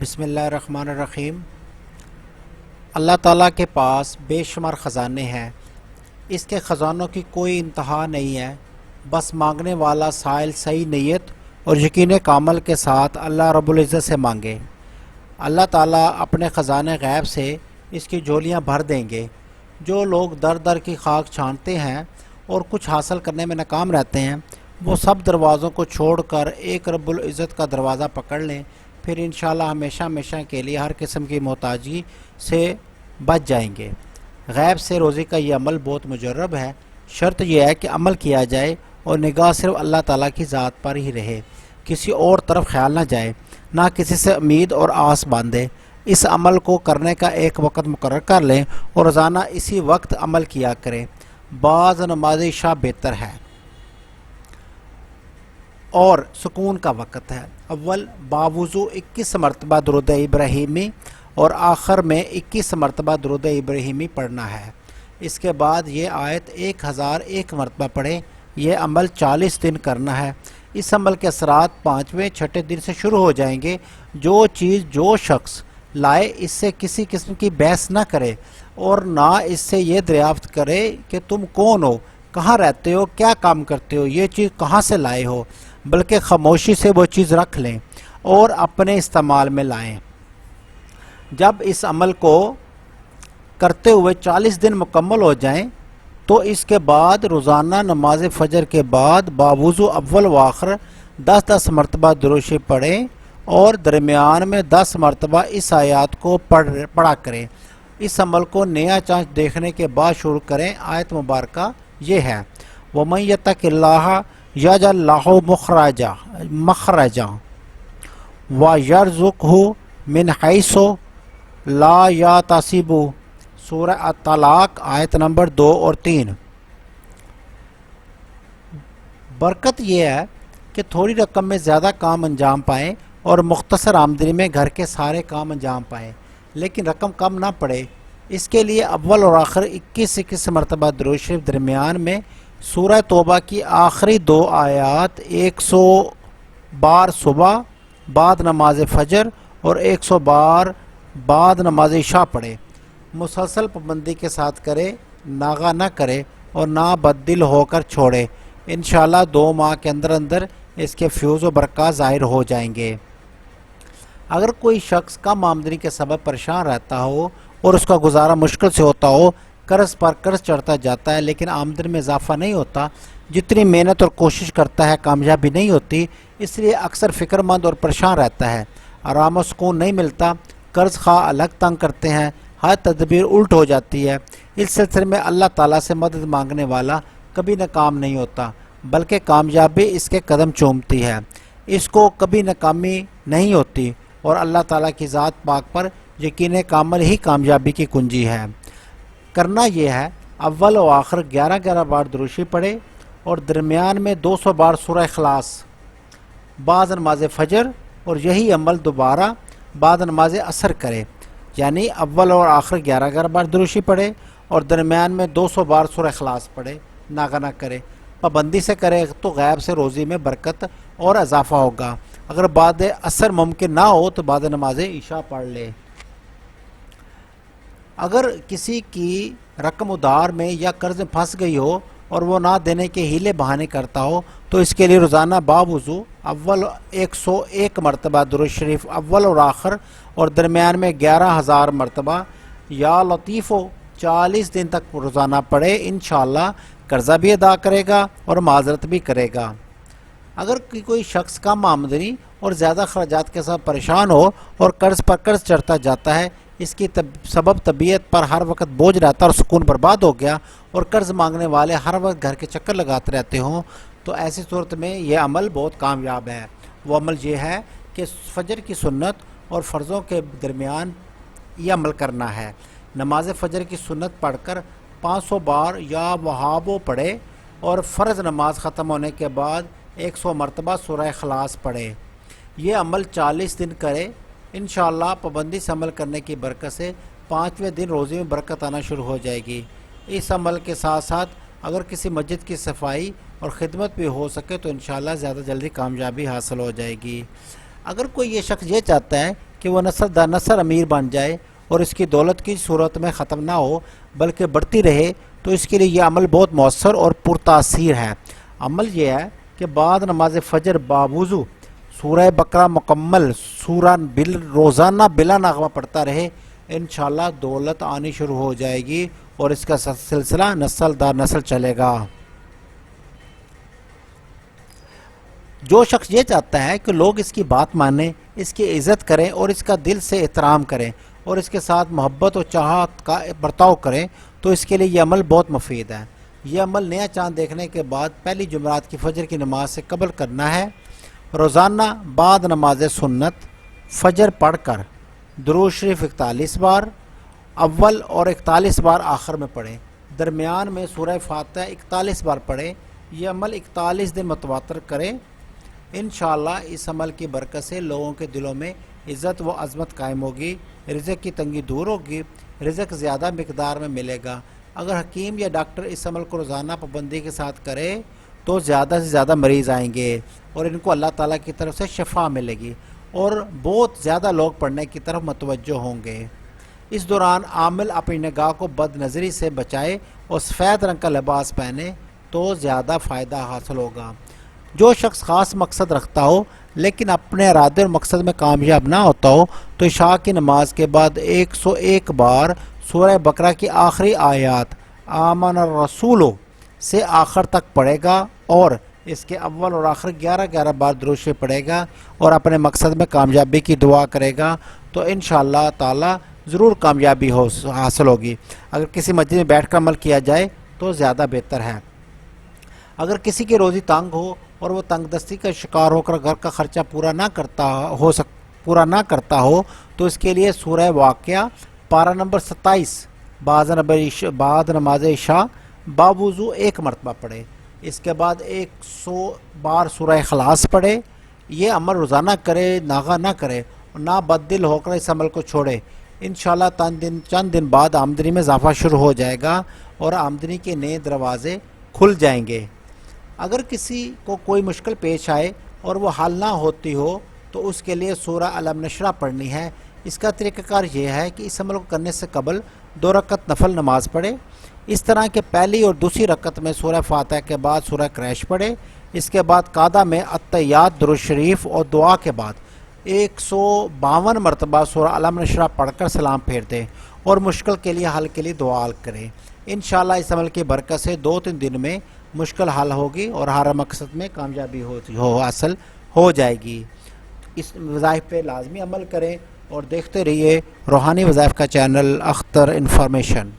بسم اللہ الرحمن الرحیم۔ اللہ تعالیٰ کے پاس بے شمار خزانے ہیں، اس کے خزانوں کی کوئی انتہا نہیں ہے۔ بس مانگنے والا سائل صحیح نیت اور یقین کامل کے ساتھ اللہ رب العزت سے مانگے۔ اللہ تعالیٰ اپنے خزانے غیب سے اس کی جھولیاں بھر دیں گے۔ جو لوگ در در کی خاک چھانتے ہیں اور کچھ حاصل کرنے میں ناکام رہتے ہیں، وہ سب دروازوں کو چھوڑ کر ایک رب العزت کا دروازہ پکڑ لیں، پھر انشاءاللہ ہمیشہ ہمیشہ کے لیے ہر قسم کی محتاجی سے بچ جائیں گے۔ غیب سے روزی کا یہ عمل بہت مجرب ہے۔ شرط یہ ہے کہ عمل کیا جائے اور نگاہ صرف اللہ تعالیٰ کی ذات پر ہی رہے، کسی اور طرف خیال نہ جائے، نہ کسی سے امید اور آس باندھے۔ اس عمل کو کرنے کا ایک وقت مقرر کر لیں اور روزانہ اسی وقت عمل کیا کریں۔ بعض نماز عشاء بہتر ہے اور سکون کا وقت ہے۔ اول باوضو 21 مرتبہ درود ابراہیمی اور آخر میں 21 مرتبہ درود ابراہیمی پڑھنا ہے۔ اس کے بعد یہ آیت 1001 مرتبہ پڑھیں۔ یہ عمل 40 دن کرنا ہے۔ اس عمل کے اثرات 5ویں 6 دن سے شروع ہو جائیں گے۔ جو چیز جو شخص لائے اس سے کسی قسم کی بحث نہ کرے اور نہ اس سے یہ دریافت کرے کہ تم کون ہو، کہاں رہتے ہو، کیا کام کرتے ہو، یہ چیز کہاں سے لائے ہو، بلکہ خاموشی سے وہ چیز رکھ لیں اور اپنے استعمال میں لائیں۔ جب اس عمل کو کرتے ہوئے 40 دن مکمل ہو جائیں تو اس کے بعد روزانہ نماز فجر کے بعد باوضو اول و آخر 10 مرتبہ درود شریف پڑھیں اور درمیان میں 10 مرتبہ اس آیات کو پڑھا کریں۔ اس عمل کو نیا چانس دیکھنے کے بعد شروع کریں۔ آیت مبارکہ یہ ہے: وَمَن يَتَّقِ اللَّهَ يَجْعَل لَّهُ مَخْرَجًا وَيَرْزُقْهُ مِنْ حَيْثُ لَا يَحْتَسِبُ۔ سورہ الطلاق آیت نمبر 2 اور 3۔ برکت یہ ہے کہ تھوڑی رقم میں زیادہ کام انجام پائیں اور مختصر آمدنی میں گھر کے سارے کام انجام پائیں، لیکن رقم کم نہ پڑے۔ اس کے لیے اول اور آخر 21 مرتبہ درود شریف، درمیان میں سورہ توبہ کی آخری 2 آیات 100 بار صبح بعد نماز فجر اور 100 بار بعد نماز عشاء پڑھے۔ مسلسل پابندی کے ساتھ کرے، ناغہ نہ کرے اور نہ بددل ہو کر چھوڑے۔ انشاءاللہ 2 ماہ کے اندر اندر اس کے فیوز و برکات ظاہر ہو جائیں گے۔ اگر کوئی شخص کم آمدنی کے سبب پریشان رہتا ہو اور اس کا گزارا مشکل سے ہوتا ہو، قرض پر قرض چڑھتا جاتا ہے لیکن آمدنی میں اضافہ نہیں ہوتا، جتنی محنت اور کوشش کرتا ہے کامیابی نہیں ہوتی، اس لیے اکثر فکر مند اور پریشان رہتا ہے، آرام و سکون نہیں ملتا، قرض خواہ الگ تنگ کرتے ہیں، ہر تدبیر الٹ ہو جاتی ہے۔ اس سلسلے میں اللہ تعالیٰ سے مدد مانگنے والا کبھی ناکام نہیں ہوتا، بلکہ کامیابی اس کے قدم چومتی ہے، اس کو کبھی ناکامی نہیں ہوتی، اور اللہ تعالیٰ کی ذات پاک پر یقین کامل ہی کامیابی کی کنجی ہے۔ کرنا یہ ہے: اول و آخر 11 بار درود شریف پڑھے اور درمیان میں 200 بار سورہ اخلاص بعد نماز فجر، اور یہی عمل دوبارہ بعد نماز عصر کرے، یعنی اول اور آخر 11 بار درود شریف پڑھے اور درمیان میں 200 بار سورہ اخلاص پڑھے، ناغہ نہ کرے۔ پابندی سے کرے تو غیب سے روزی میں برکت اور اضافہ ہوگا۔ اگر بعد عصر ممکن نہ ہو تو بعد نماز عشاء پڑھ لے۔ اگر کسی کی رقم ادھار میں یا قرض میں پھنس گئی ہو اور وہ نہ دینے کے ہیلے بہانے کرتا ہو تو اس کے لیے روزانہ باوضو اول 101 مرتبہ درود شریف اول اور آخر اور درمیان میں 11,000 مرتبہ یا لطیف 40 دن تک روزانہ پڑھے۔ انشاءاللہ قرضہ بھی ادا کرے گا اور معذرت بھی کرے گا۔ اگر کوئی شخص کم آمدنی اور زیادہ اخراجات کے ساتھ پریشان ہو اور قرض پر قرض چڑھتا جاتا ہے، اس کی سبب طبیعت پر ہر وقت بوجھ رہتا اور سکون برباد ہو گیا، اور قرض مانگنے والے ہر وقت گھر کے چکر لگاتے رہتے ہوں، تو ایسی صورت میں یہ عمل بہت کامیاب ہے۔ وہ عمل یہ ہے کہ فجر کی سنت اور فرضوں کے درمیان یہ عمل کرنا ہے۔ نماز فجر کی سنت پڑھ کر 500 بار یا وہابو پڑھے اور فرض نماز ختم ہونے کے بعد 100 مرتبہ سورہ اخلاص پڑھے۔ یہ عمل 40 دن کرے۔ انشاءاللہ پابندی سے عمل کرنے کی برکت سے 5ویں دن روزی میں برکت آنا شروع ہو جائے گی۔ اس عمل کے ساتھ ساتھ اگر کسی مسجد کی صفائی اور خدمت بھی ہو سکے تو انشاءاللہ زیادہ جلدی کامیابی حاصل ہو جائے گی۔ اگر کوئی یہ شخص یہ چاہتا ہے کہ وہ نسل در نسل امیر بن جائے اور اس کی دولت کی صورت میں ختم نہ ہو بلکہ بڑھتی رہے، تو اس کے لیے یہ عمل بہت مؤثر اور پرتاثیر ہے۔ عمل یہ ہے کہ بعد نماز فجر باوضو سورہ بقرہ مکمل سورہ روزانہ بلا نغمہ پڑھتا رہے، انشاءاللہ دولت آنی شروع ہو جائے گی اور اس کا سلسلہ نسل در نسل چلے گا۔ جو شخص یہ چاہتا ہے کہ لوگ اس کی بات مانیں، اس کی عزت کریں اور اس کا دل سے احترام کریں اور اس کے ساتھ محبت اور چاہت کا برتاؤ کریں، تو اس کے لیے یہ عمل بہت مفید ہے۔ یہ عمل نیا چاند دیکھنے کے بعد پہلی جمعرات کی فجر کی نماز سے قبل کرنا ہے۔ روزانہ بعد نماز سنت فجر پڑھ کر درود شریف 41 بار اول اور 41 بار آخر میں پڑھیں، درمیان میں سورہ فاتحہ 41 بار پڑھیں۔ یہ عمل 41 دن متواتر کریں، انشاءاللہ اس عمل کی برکت سے لوگوں کے دلوں میں عزت و عظمت قائم ہوگی، رزق کی تنگی دور ہوگی، رزق زیادہ مقدار میں ملے گا۔ اگر حکیم یا ڈاکٹر اس عمل کو روزانہ پابندی کے ساتھ کرے تو زیادہ سے زیادہ مریض آئیں گے اور ان کو اللہ تعالیٰ کی طرف سے شفا ملے گی اور بہت زیادہ لوگ پڑھنے کی طرف متوجہ ہوں گے۔ اس دوران عامل اپنی نگاہ کو بد نظری سے بچائے اور سفید رنگ کا لباس پہنے تو زیادہ فائدہ حاصل ہوگا۔ جو شخص خاص مقصد رکھتا ہو لیکن اپنے ارادے اور مقصد میں کامیاب نہ ہوتا ہو تو عشاء کی نماز کے بعد 101 بار سورہ بقرہ کی آخری آیات آمن الرسول سے آخر تک پڑھے گا اور اس کے اول اور آخر 11 بار درود شریف پڑھے گا اور اپنے مقصد میں کامیابی کی دعا کرے گا تو انشاءاللہ تعالی ضرور کامیابی حاصل ہوگی۔ اگر کسی مسجد میں بیٹھ کر عمل کیا جائے تو زیادہ بہتر ہے۔ اگر کسی کی روزی تنگ ہو اور وہ تنگ دستی کا شکار ہو کر گھر کا خرچہ پورا نہ کرتا ہو تو اس کے لیے سورہ واقعہ پارہ نمبر 27 بعد نماز عشاء باوضو 1 مرتبہ پڑھے، اس کے بعد 100 بار سورہ اخلاص پڑھے۔ یہ عمل روزانہ کرے، ناغہ نہ کرے اور نہ بددل ہو کر اس عمل کو چھوڑے، انشاءاللہ چند دن بعد آمدنی میں اضافہ شروع ہو جائے گا اور آمدنی کے نئے دروازے کھل جائیں گے۔ اگر کسی کو کوئی مشکل پیش آئے اور وہ حل نہ ہوتی ہو تو اس کے لیے سورہ الم نشرہ پڑھنی ہے۔ اس کا طریقہ کار یہ ہے کہ اس عمل کو کرنے سے قبل 2 رکعت نفل نماز پڑھے، اس طرح کہ پہلی اور دوسری رکعت میں سورہ فاتحہ کے بعد سورہ قریش پڑھے، اس کے بعد قعدہ میں التحیات درود شریف اور دعا کے بعد 152 مرتبہ سورہ الم نشرہ پڑھ کر سلام پھیر دیں اور مشکل کے لیے حل کے لیے دعا کریں۔ انشاءاللہ اس عمل کی برکت سے 2-3 دن میں مشکل حل ہوگی اور ہر مقصد میں کامیابی حاصل ہو جائے گی۔ اس وظائف پہ لازمی عمل کریں اور دیکھتے رہیے روحانی وظائف کا چینل اختر انفارمیشن۔